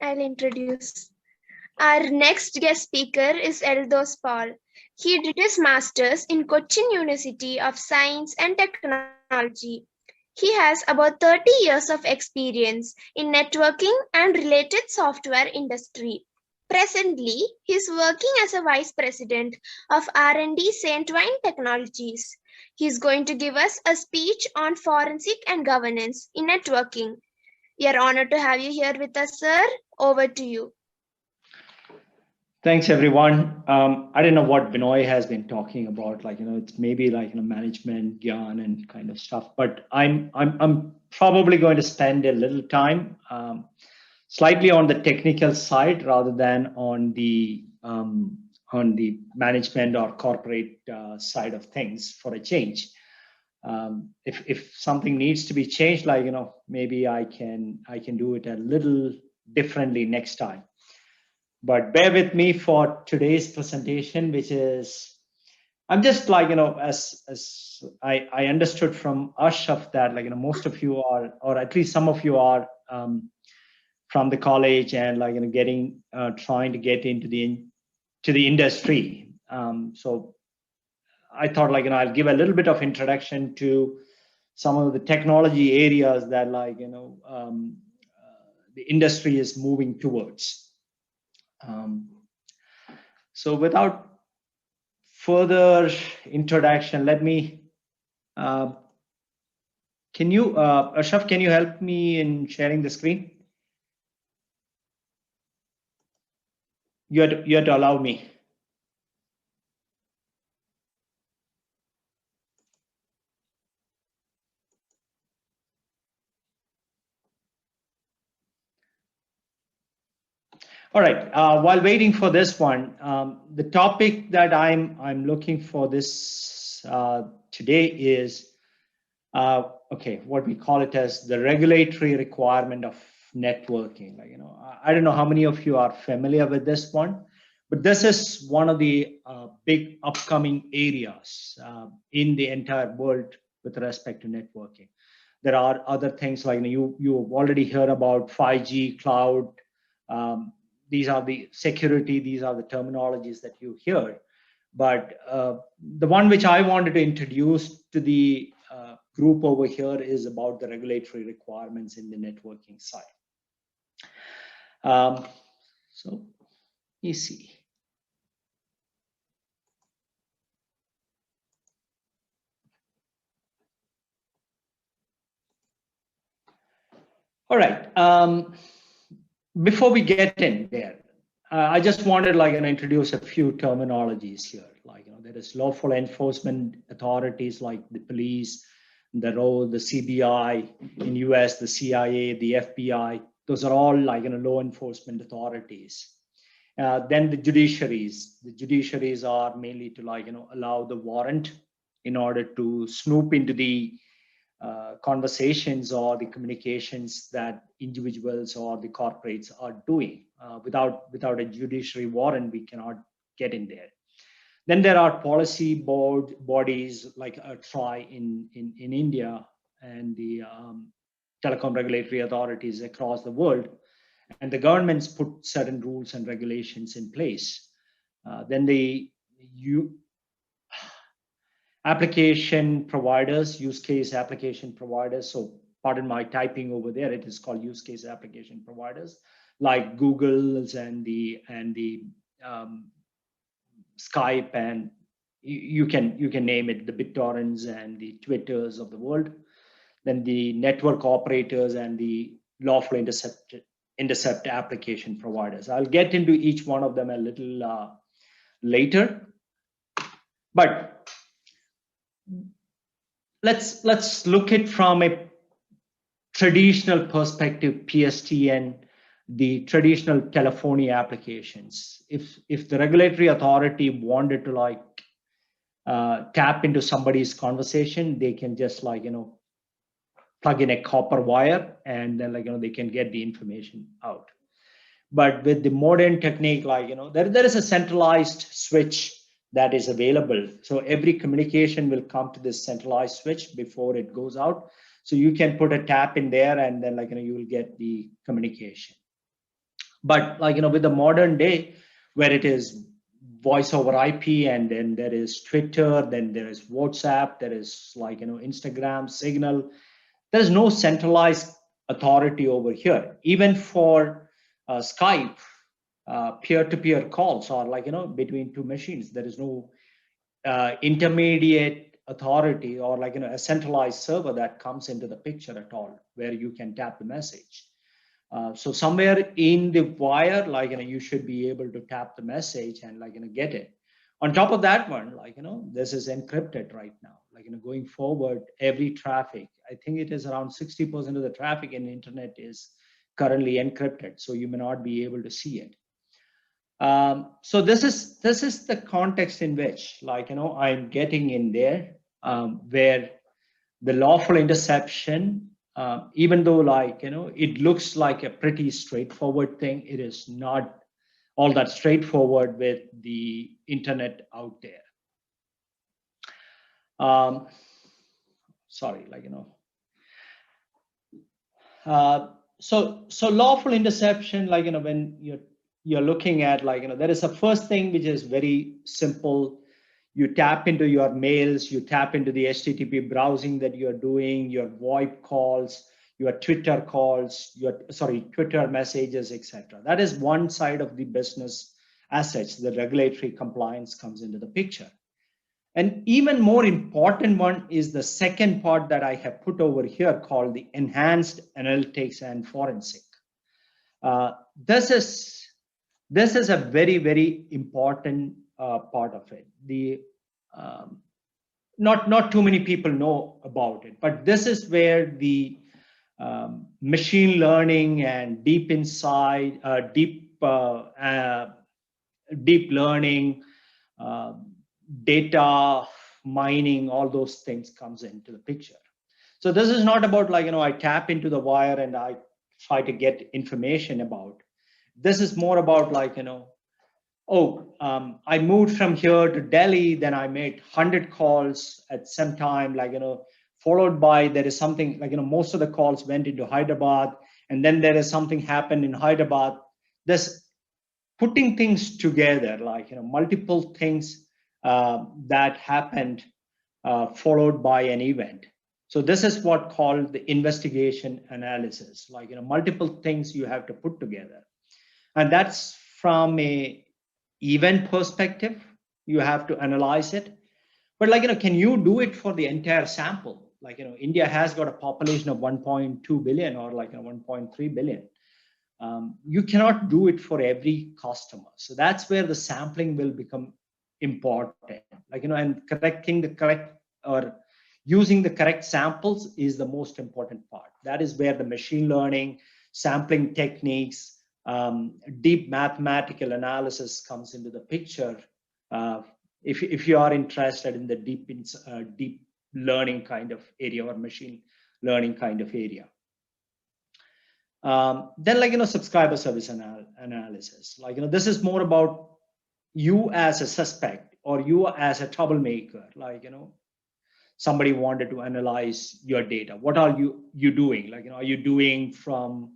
I'll introduce. Our next guest speaker is Eldose Paul. He did his master's in Cochin University of Science and Technology. He has about 30 years of experience in networking and related software industry. Presently, he is working as a vice president of R&D Saint Wine Technologies. He is going to give us a speech on forensic and governance in networking. We are honored to have you here with us, sir. Over to you. Thanks, everyone. I don't know what Binoy has been talking about. It's maybe management, Gyan, and kind of stuff. But I'm probably going to spend a little time, slightly on the technical side rather than on the management or corporate side of things for a change. If something needs to be changed, maybe I can do it a little differently next time. But bear with me for today's presentation, which is, I'm just as I understood from Ashraf that most of you are, or at least some of you are from the college and trying to get into the industry. So I thought I'll give a little bit of introduction to some of the technology areas that the industry is moving towards. So without further introduction, let me, can you, Ashraf, can you help me in sharing the screen? You have to allow me. All right. While waiting for this one, the topic that I'm looking for this today is okay. What we call it as the regulatory requirement of networking. I don't know how many of you are familiar with this one, but this is one of the big upcoming areas in the entire world with respect to networking. There are other things you've already heard about 5G, cloud. These are the security, these are the terminologies that you hear. But the one which I wanted to introduce to the group over here is about the regulatory requirements in the networking side. So let me see. All right. Before we get in there, I just wanted to introduce a few terminologies here. There is lawful enforcement authorities like the police, the RO, the CBI in US, the CIA, the FBI. Those are all law enforcement authorities. Then the judiciaries. The judiciaries are mainly to allow the warrant in order to snoop into the conversations or the communications that individuals or the corporates are doing. Without a judiciary warrant, we cannot get in there. Then there are policy bodies like TRAI in India and the telecom regulatory authorities across the world. And the governments put certain rules and regulations in place. Then the application providers, use case application providers. So pardon my typing over there. It is called use case application providers, like Google's and the Skype, and you can name it, the BitTorrents and the Twitters of the world. Then the network operators and the lawful intercept application providers. I'll get into each one of them a little later, but let's look at from a traditional perspective, PSTN, the traditional telephony applications. If the regulatory authority wanted to tap into somebody's conversation, they can just plug in a copper wire and then they can get the information out. But with the modern technique, there is a centralized switch that is available. So every communication will come to this centralized switch before it goes out. So you can put a tap in there and then you will get the communication. But like, with the modern day, where it is voice over IP, and then there is Twitter, then there is WhatsApp, there is like, Instagram, Signal. There's no centralized authority over here. Even for Skype, peer-to-peer calls, or like, between two machines, there is no intermediate authority, or like, a centralized server that comes into the picture at all, where you can tap the message. So somewhere in the wire, like, you should be able to tap the message and like, get it. On top of that one, like, this is encrypted right now. Like, going forward, every traffic, I think it is around 60% of the traffic in the internet is currently encrypted. So you may not be able to see it. So this is the context in which, like, I'm getting in there, where the lawful interception, even though, like, it looks like a pretty straightforward thing, it is not all that straightforward with the internet out there. Sorry, like, so lawful interception, like, when you're looking at, like, there is a first thing which is very simple. You tap into your mails, you tap into the HTTP browsing that you're doing, your VoIP calls, your Twitter calls, Twitter messages, etc. That is one side of the business assets. The regulatory compliance comes into the picture. An even more important one is the second part that I have put over here, called the enhanced analytics and forensic. This is a very, very important part of it. The not too many people know about it, but this is where the machine learning and deep learning, data mining, all those things comes into the picture. So this is not about, like, I tap into the wire and I try to get information about. This is more about, like, I moved from here to Delhi, then I made 100 calls at some time, like, followed by there is something, like, most of the calls went into Hyderabad, and then there is something happened in Hyderabad. This putting things together, like, multiple things that happened, followed by an event. So this is what called the investigation analysis, like, multiple things you have to put together. And that's from a event perspective, you have to analyze it. But, like, can you do it for the entire sample? Like, India has got a population of 1.2 billion, or like 1.3 billion. You cannot do it for every customer. So that's where the sampling will become important. Like, and using the correct samples is the most important part. That is where the machine learning, sampling techniques, deep mathematical analysis comes into the picture. If you are interested in the deep learning kind of area, or machine learning kind of area. Then, like, subscriber service analysis. Like, this is more about you as a suspect, or you as a troublemaker. Like, somebody wanted to analyze your data. What are you doing? Like, are you doing from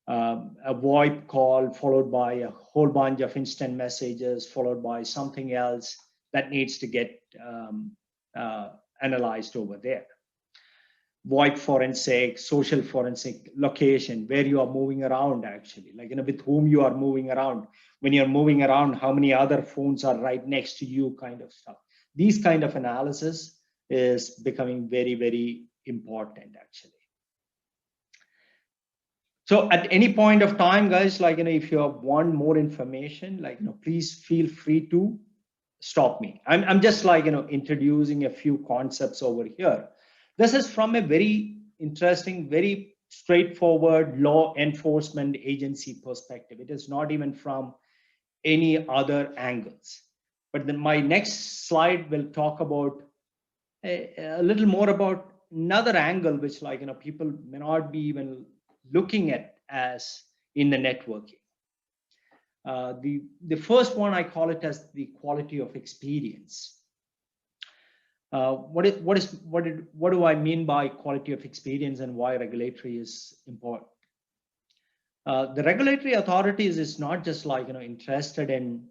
a VoIP call followed by a whole bunch of instant messages followed by something else that needs to get analyzed over there? VoIP forensic, social forensic, location, where you are moving around, actually, like, with whom you are moving around. When you're moving around, how many other phones are right next to you, kind of stuff. These kind of analysis is becoming very, very important, actually. So at any point of time, guys, like, if you want more information, like, please feel free to stop me. I'm just, like, introducing a few concepts over here. This is from a very interesting, very straightforward law enforcement agency perspective. It is not even from any other angles. But then my next slide will talk about a little more about another angle, which, like, people may not be even looking at as in the networking. The first one, I call it as the quality of experience. What do I mean by quality of experience, and why regulatory is important? The regulatory authorities is not just like, interested in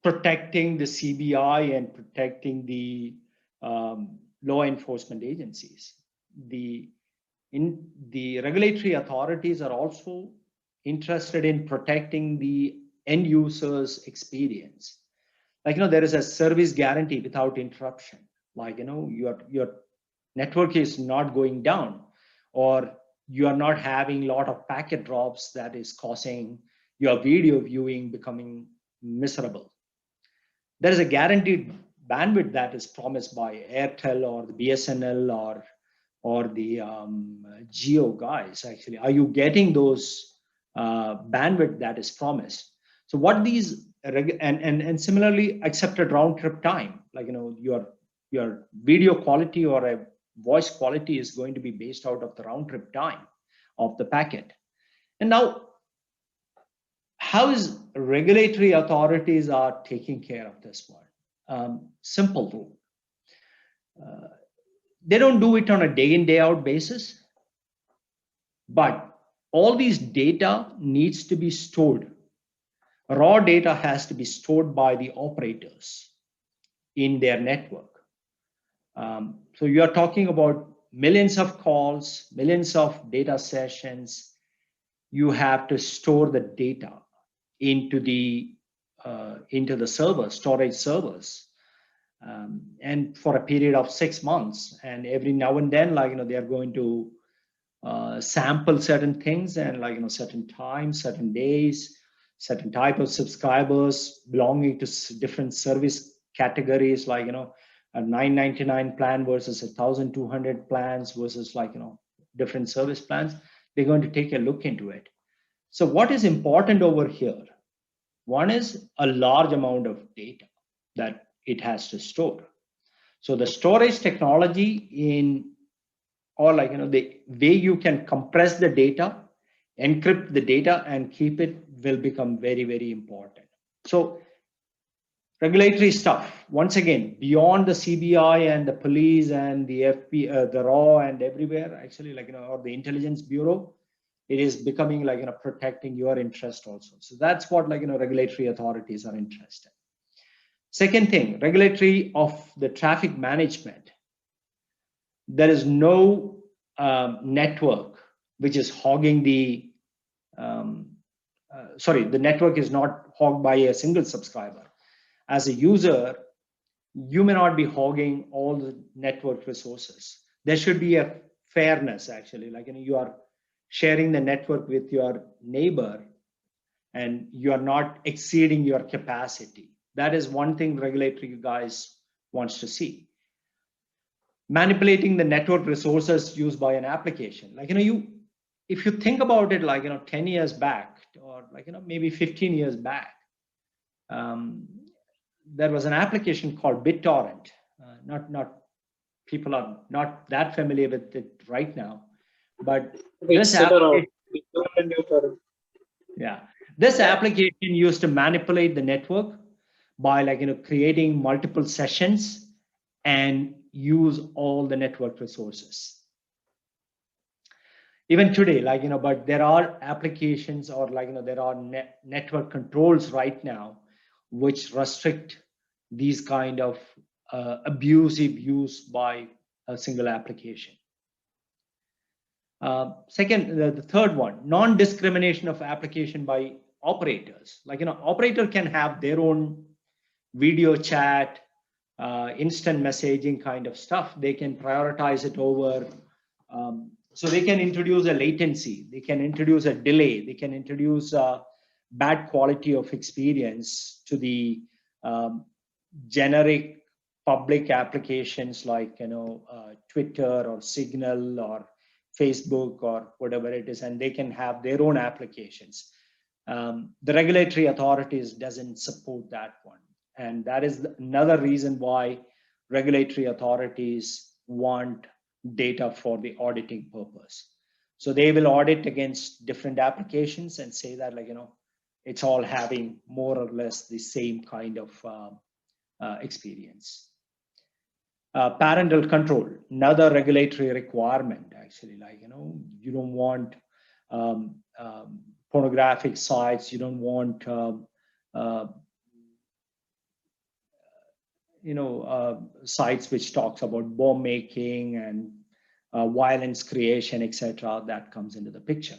protecting the CBI and protecting the law enforcement agencies. The regulatory authorities are also interested in protecting the end user's experience. Like, there is a service guarantee without interruption. Like, your network is not going down, or you are not having a lot of packet drops that is causing your video viewing becoming miserable. There is a guaranteed bandwidth that is promised by Airtel or the BSNL or the Geo guys. Actually, are you getting those bandwidth that is promised? So what these and similarly accepted round trip time, like, your video quality or a voice quality is going to be based out of the round trip time of the packet. And now, how is regulatory authorities are taking care of this one? Simple rule. They don't do it on a day in, day out basis, but all these data needs to be stored. Raw data has to be stored by the operators in their network. So you are talking about millions of calls, millions of data sessions. You have to store the data into the server, storage servers, and for a period of 6 months. And every now and then, like, they are going to sample certain things, and like, certain times, certain days, certain type of subscribers belonging to different service categories, like, a $9.99 plan versus 1,200 plans versus, like, different service plans. They're going to take a look into it. So what is important over here? One is a large amount of data that it has to store. So the storage technology or like, the way you can compress the data, encrypt the data, and keep it will become very, very important. So regulatory stuff, once again, beyond the CBI and the police and the FP, the RAW and everywhere, actually, like, or the Intelligence Bureau, it is becoming like, protecting your interest also. So that's what, like, regulatory authorities are interested. Second thing, regulatory of the traffic management. There is no network which is hogging the, the network is not hogged by a single subscriber. As a user, you may not be hogging all the network resources. There should be a fairness, actually, like, you are sharing the network with your neighbor and you are not exceeding your capacity. That is one thing regulatory guys wants to see. Manipulating the network resources used by an application. Like, if you think about it, like, 10 years back, or like, maybe 15 years back, there was an application called BitTorrent. People are not that familiar with it right now, but this application used to manipulate the network by, like, creating multiple sessions and use all the network resources. Even today, like, but there are applications, or like, there are network controls right now which restrict these kind of abusive use by a single application. Second, the third one, non-discrimination of application by operators. Like, operator can have their own video chat, instant messaging kind of stuff. They can prioritize it over, so they can introduce a latency, they can introduce a delay, they can introduce a bad quality of experience to the generic public applications like, Twitter or Signal or Facebook or whatever it is, and they can have their own applications. The regulatory authorities doesn't support that one. And that is another reason why regulatory authorities want data for the auditing purpose. So they will audit against different applications and say that, like, it's all having more or less the same kind of experience. Parental control, another regulatory requirement, actually, like, you don't want pornographic sites, you don't want uh, sites which talks about bomb making and violence creation, etc. That comes into the picture.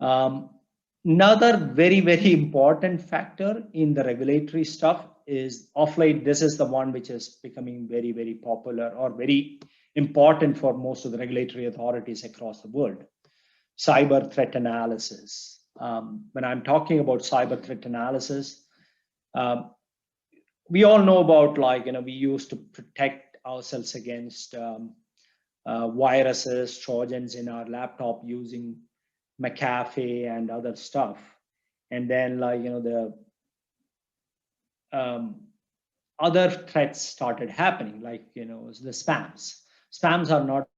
Another very, very important factor in the regulatory stuff is, of late, this is the one which is becoming very, very popular or very important for most of the regulatory authorities across the world: cyber threat analysis. When I'm talking about cyber threat analysis, we all know about, like, we used to protect ourselves against viruses, trojans in our laptop using McAfee and other stuff. And then, like, the other threats started happening, like, the spams. Spams are not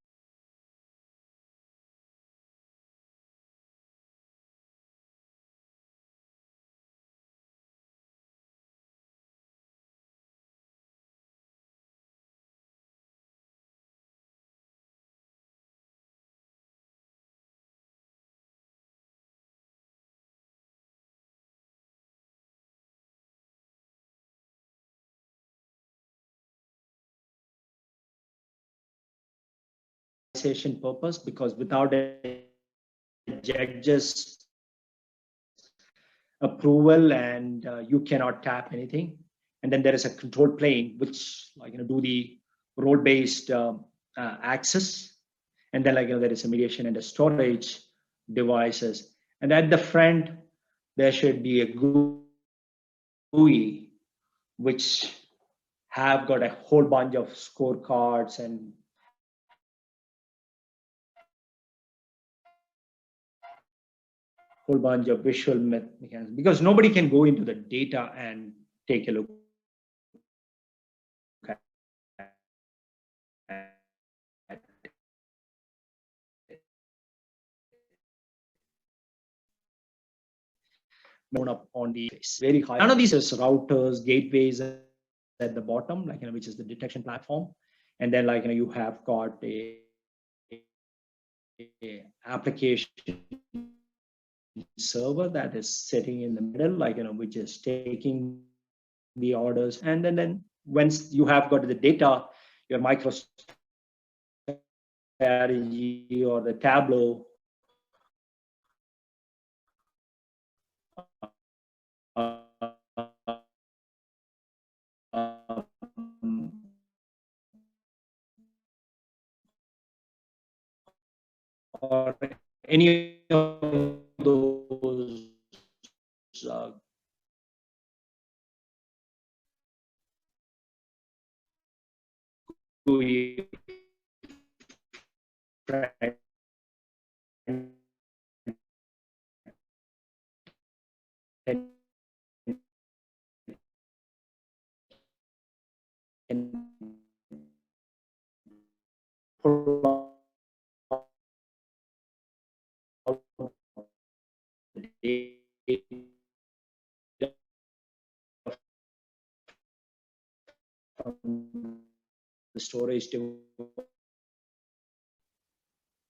purpose, because without a judge's approval, and you cannot tap anything. And then there is a control plane which, like, do the role-based access. And then, like, there is a mediation and a storage devices. And at the front there should be a GUI which have got a whole bunch of scorecards and whole bunch of visual mechanisms, because nobody can go into the data and take a look at up on the very high. None of these is routers, gateways at the bottom, like, which is the detection platform. And then, like, you have got a application server that is sitting in the middle, like, which is taking the orders. And then once you have got the data, your MicroStrategy or the Tableau or any of those GUI can pull out the data from the storage device